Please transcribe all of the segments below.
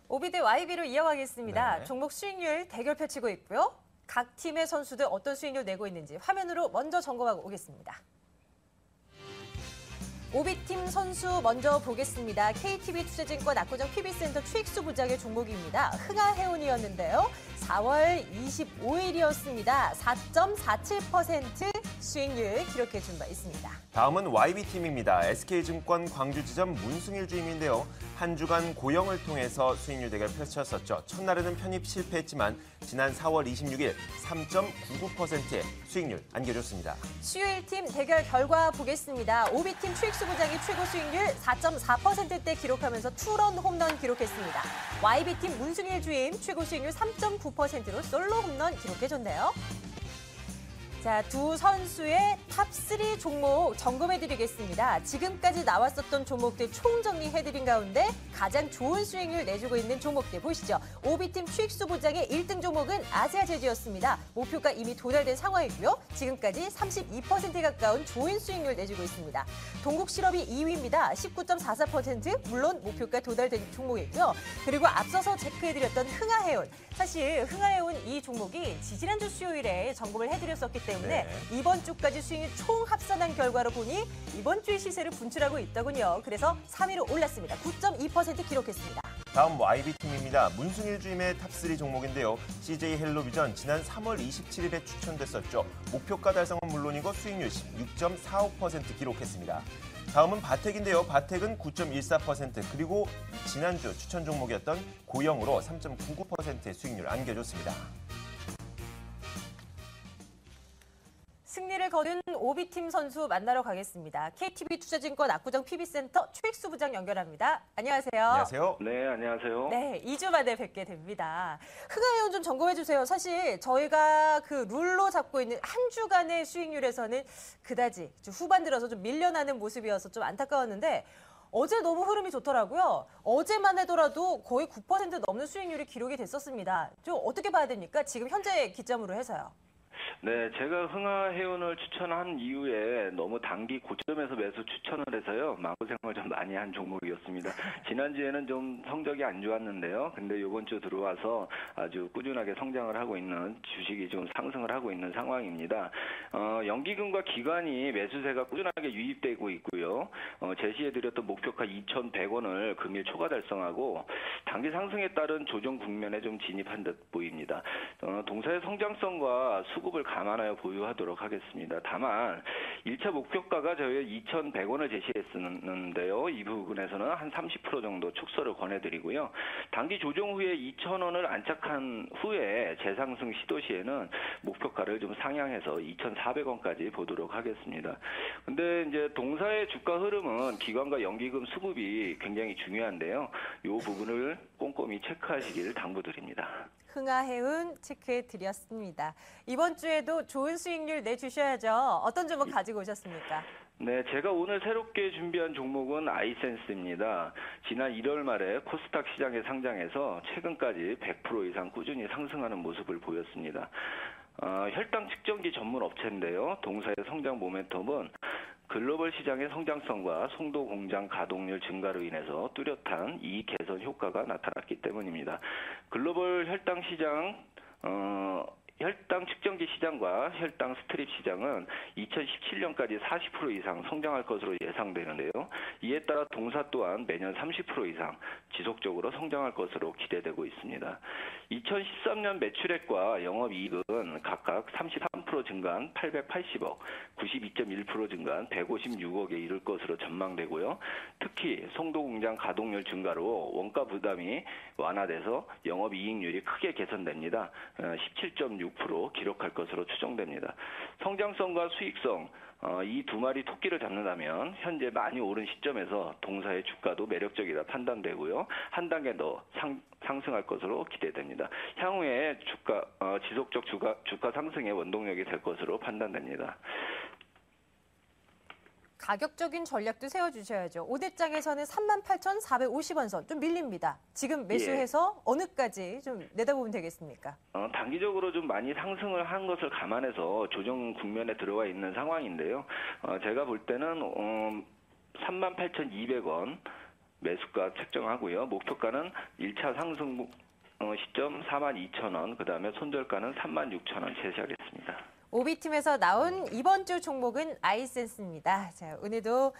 오비 대 YB로 이어가겠습니다. 네. 종목 수익률 대결 펼치고 있고요. 각 팀의 선수들 어떤 수익률 내고 있는지 화면으로 먼저 점검하고 오겠습니다. 오비팀 선수 먼저 보겠습니다. KTB투자증권 압구정 PB센터 추익수 부장의 종목입니다. 흥하해운이었는데요. 4월 25일이었습니다. 4.47% 수익률 기록해 준 바 있습니다. 다음은 YB팀입니다. SK증권 광주지점 문승일 주임인데요. 한 주간 고영을 통해서 수익률 대결 펼쳤었죠. 첫날에는 편입 실패했지만 지난 4월 26일 3.99%의 수익률 안겨줬습니다. 수요일팀 대결 결과 보겠습니다. 오비팀 추익수 부장이 최고 수익률 4.4%대 기록하면서 투런 홈런 기록했습니다. YB팀 문승일 주임 최고 수익률 3.9%로 솔로 홈런 기록해줬네요. 자, 두 선수의 탑3 종목 점검해드리겠습니다. 지금까지 나왔었던 종목들 총정리해드린 가운데 가장 좋은 수익률 내주고 있는 종목들 보시죠. 오비팀 추익수 부장의 1등 종목은 아시아제주였습니다. 목표가 이미 도달된 상황이고요. 지금까지 32%에 가까운 좋은 수익률 내주고 있습니다. 동국실업이 2위입니다. 19.44%, 물론 목표가 도달된 종목이고요. 그리고 앞서서 체크해드렸던 흥하해운. 사실 흥하해운 이 종목이 지지난주 수요일에 점검을 해드렸었기 때문에 이번 주까지 수익률 총 합산한 결과로 보니 이번 주의 시세를 분출하고 있더군요. 그래서 3위로 올랐습니다. 9.2% 기록했습니다. 다음 YB팀입니다. 문승일 주임의 탑3 종목인데요. CJ 헬로비전 지난 3월 27일에 추천됐었죠. 목표가 달성은 물론이고 수익률 16.45% 기록했습니다. 다음은 바텍인데요. 바텍은 9.14% 그리고 지난주 추천 종목이었던 고영으로 3.99%의 수익률을 안겨줬습니다. 승리를 거둔 오비팀 선수 만나러 가겠습니다. KTB투자증권 압구정 PB센터 추익수 부장 연결합니다. 안녕하세요. 안녕하세요. 네, 안녕하세요. 네, 2주 만에 뵙게 됩니다. 흥하해운 좀 점검해 주세요. 사실 저희가 그 룰로 잡고 있는 한 주간의 수익률에서는 그다지 후반 들어서 좀 밀려나는 모습이어서 좀 안타까웠는데 어제 너무 흐름이 좋더라고요. 어제만 해더라도 거의 9% 넘는 수익률이 기록이 됐었습니다. 좀 어떻게 봐야 됩니까? 지금 현재 기점으로 해서요. 네, 제가 흥하해운을 추천한 이후에 너무 단기 고점에서 매수 추천을 해서요. 마구생을 좀 많이 한 종목이었습니다. 지난주에는 좀 성적이 안 좋았는데요. 근데 이번 주 들어와서 아주 꾸준하게 성장을 하고 있는 주식이 좀 상승을 하고 있는 상황입니다. 연기금과 기관이 매수세가 꾸준하게 유입되고 있고요. 제시해드렸던 목표가 2,100원을 금일 초과 달성하고 단기 상승에 따른 조정 국면에 좀 진입한 듯 보입니다. 동사의 성장성과 수급을 감안하여 보유하도록 하겠습니다. 다만 1차 목표가가 저희 2,100원을 제시했었는데요. 이 부분에서는 한 30% 정도 축소를 권해드리고요. 단기 조정 후에 2,000원을 안착한 후에 재상승 시도 시에는 목표가를 좀 상향해서 2,400원까지 보도록 하겠습니다. 근데 이제 동사의 주가 흐름은 기관과 연기금 수급이 굉장히 중요한데요. 이 부분을 꼼꼼히 체크하시길 당부드립니다. 흥하해운 체크해 드렸습니다. 이번 주에도 좋은 수익률 내주셔야죠. 어떤 종목 가지고 오셨습니까? 네, 제가 오늘 새롭게 준비한 종목은 아이센스입니다. 지난 1월 말에 코스닥 시장에 상장해서 최근까지 100% 이상 꾸준히 상승하는 모습을 보였습니다. 혈당 측정기 전문 업체인데요. 동사의 성장 모멘텀은 글로벌 시장의 성장성과 송도 공장 가동률 증가로 인해서 뚜렷한 이익 개선 효과가 나타났기 때문입니다. 글로벌 혈당 시장, 혈당 측정기 시장과 혈당 스트립 시장은 2017년까지 40% 이상 성장할 것으로 예상되는데요. 이에 따라 동사 또한 매년 30% 이상 지속적으로 성장할 것으로 기대되고 있습니다. 2013년 매출액과 영업이익은 각각 33% 증가한 880억, 92.1% 증가한 156억에 이를 것으로 전망되고요. 특히 송도공장 가동률 증가로 원가 부담이 완화돼서 영업이익률이 크게 개선됩니다. 17.6% 기록할 것으로 추정됩니다. 성장성과 수익성, 이 두 마리 토끼를 잡는다면 현재 많이 오른 시점에서 동사의 주가도 매력적이다 판단되고요. 한 단계 더 상승할 것으로 기대됩니다. 향후에 지속적 주가 상승의 원동력이 될 것으로 판단됩니다. 가격적인 전략도 세워주셔야죠. 5대장에서는 38,450원 선 좀 밀립니다. 지금 매수해서 어느까지 좀 내다보면 되겠습니까? 단기적으로 좀 많이 상승을 한 것을 감안해서 조정 국면에 들어와 있는 상황인데요. 제가 볼 때는 38,200원 매수가 책정하고요. 목표가는 1차 상승 시점 42,000원, 그다음에 손절가는 36,000원 제시하겠습니다. 오비팀에서 나온 이번 주 종목은 아이센스입니다. 자, 오늘도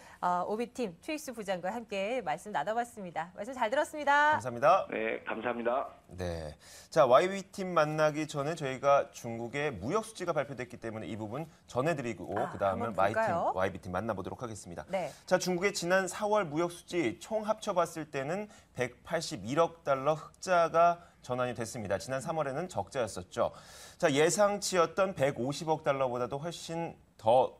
오비팀 트윅스 부장과 함께 말씀 나눠봤습니다. 말씀 잘 들었습니다. 감사합니다. 네, 감사합니다. 네. 자, YB팀 만나기 전에 저희가 중국의 무역 수지가 발표됐기 때문에 이 부분 전해드리고 그다음에 한번 볼까요? YB팀 만나보도록 하겠습니다. 네. 자, 중국의 지난 4월 무역 수지 총 합쳐봤을 때는 181억 달러 흑자가 전환이 됐습니다. 지난 3월에는 적자였었죠. 자, 예상치였던 150억 달러보다도 훨씬 더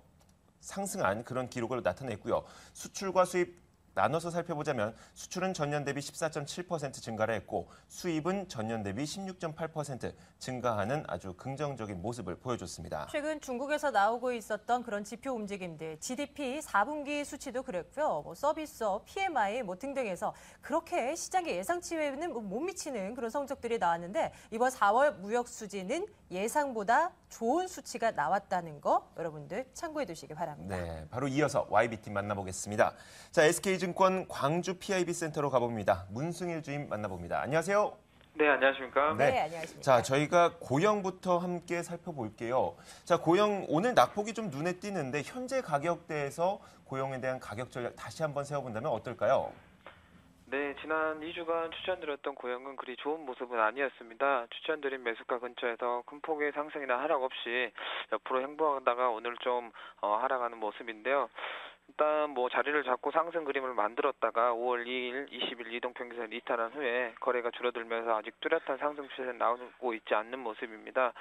상승한 그런 기록을 나타냈고요. 수출과 수입 나눠서 살펴보자면 수출은 전년 대비 14.7% 증가를 했고 수입은 전년 대비 16.8% 증가하는 아주 긍정적인 모습을 보여줬습니다. 최근 중국에서 나오고 있었던 그런 지표 움직임들, GDP 4분기 수치도 그랬고요. 서비스업, PMI 등등에서 그렇게 시장의 예상치에는 못 미치는 그런 성적들이 나왔는데 이번 4월 무역 수지는 예상보다 좋은 수치가 나왔다는 거 여러분들 참고해 두시기 바랍니다. 네, 바로 이어서 YB팀 만나보겠습니다. 자, SK증권 광주 PIB 센터로 가봅니다. 문승일 주임 만나봅니다. 안녕하세요. 네, 안녕하십니까? 네, 안녕하십니까. 자, 저희가 고영부터 함께 살펴볼게요. 자, 고영 오늘 낙폭이 좀 눈에 띄는데 현재 가격대에서 고영에 대한 가격 전략 다시 한번 세워본다면 어떨까요? 네, 지난 2주간 추천드렸던 고영은 그리 좋은 모습은 아니었습니다. 추천드린 매수가 근처에서 큰 폭의 상승이나 하락 없이 옆으로 행보하다가 오늘 좀 하락하는 모습인데요. 일단 자리를 잡고 상승 그림을 만들었다가 5월 2일, 20일 이동평균선 이탈한 후에 거래가 줄어들면서 아직 뚜렷한 상승 추세는 나오고 있지 않는 모습입니다.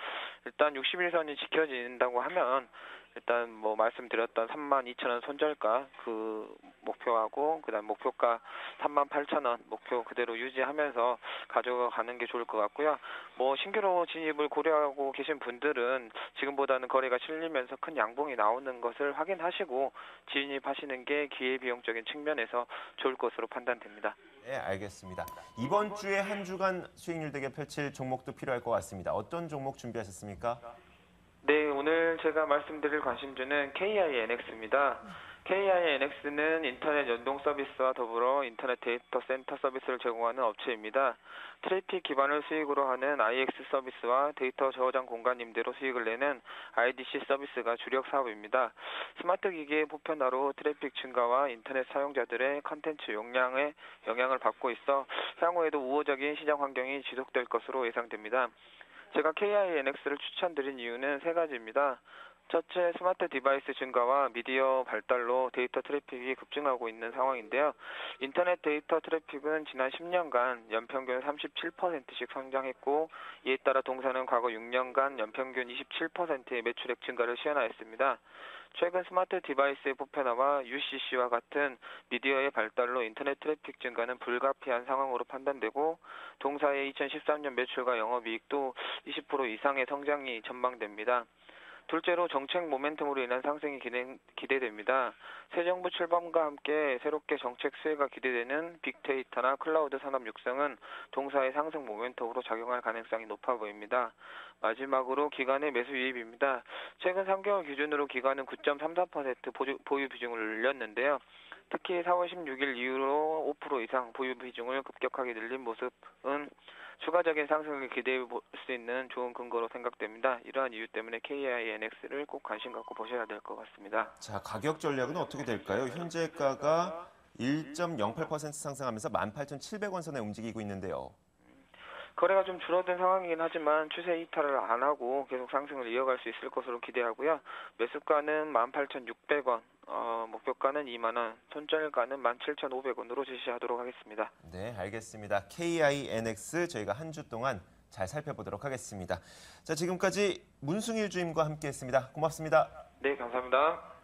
일단 60일선이 지켜진다고 하면 일단 말씀드렸던 32,000원 손절가 그 목표하고 그다음 목표가 38,000원 목표 그대로 유지하면서 가져가는 게 좋을 것 같고요. 신규로 진입을 고려하고 계신 분들은 지금보다는 거래가 실리면서 큰 양봉이 나오는 것을 확인하시고 진입하시는 게 기회비용적인 측면에서 좋을 것으로 판단됩니다. 네, 알겠습니다. 이번 주에 한 주간 수익률 대결 펼칠 종목도 필요할 것 같습니다. 어떤 종목 준비하셨습니까? 네, 오늘 제가 말씀드릴 관심주는 KINX입니다. KINX는 인터넷 연동 서비스와 더불어 인터넷 데이터 센터 서비스를 제공하는 업체입니다. 트래픽 기반을 수익으로 하는 IX 서비스와 데이터 저장 공간 임대로 수익을 내는 IDC 서비스가 주력 사업입니다. 스마트 기기의 보편화로 트래픽 증가와 인터넷 사용자들의 컨텐츠 용량에 영향을 받고 있어 향후에도 우호적인 시장 환경이 지속될 것으로 예상됩니다. 제가 KINX를 추천드린 이유는 세 가지입니다. 첫째, 스마트 디바이스 증가와 미디어 발달로 데이터 트래픽이 급증하고 있는 상황인데요. 인터넷 데이터 트래픽은 지난 10년간 연평균 37%씩 성장했고 이에 따라 동사는 과거 6년간 연평균 27%의 매출액 증가를 시현하였습니다. 최근 스마트 디바이스의 보편화와 UCC와 같은 미디어의 발달로 인터넷 트래픽 증가는 불가피한 상황으로 판단되고 동사의 2013년 매출과 영업이익도 20% 이상의 성장이 전망됩니다. 둘째로 정책 모멘텀으로 인한 상승이 기대됩니다. 새 정부 출범과 함께 새롭게 정책 수혜가 기대되는 빅데이터나 클라우드 산업 육성은 동사의 상승 모멘텀으로 작용할 가능성이 높아 보입니다. 마지막으로 기관의 매수 유입입니다. 최근 3개월 기준으로 기관은 9.34% 보유 비중을 늘렸는데요. 특히 4월 16일 이후로 5% 이상 보유 비중을 급격하게 늘린 모습은 추가적인 상승을 기대해 볼 수 있는 좋은 근거로 생각됩니다. 이러한 이유 때문에 KINX를 꼭 관심 갖고 보셔야 될 것 같습니다. 자, 가격 전략은 어떻게 될까요? 현재가가 1.08% 상승하면서 18,700원 선에 움직이고 있는데요. 거래가 좀 줄어든 상황이긴 하지만 추세 이탈을 안 하고 계속 상승을 이어갈 수 있을 것으로 기대하고요. 매수가는 18,600원, 목표가는 2만 원, 손절가는 17,500원으로 제시하도록 하겠습니다. 네, 알겠습니다. KINX 저희가 한 주 동안 잘 살펴보도록 하겠습니다. 자, 지금까지 문승일 주임과 함께했습니다. 고맙습니다. 네, 감사합니다.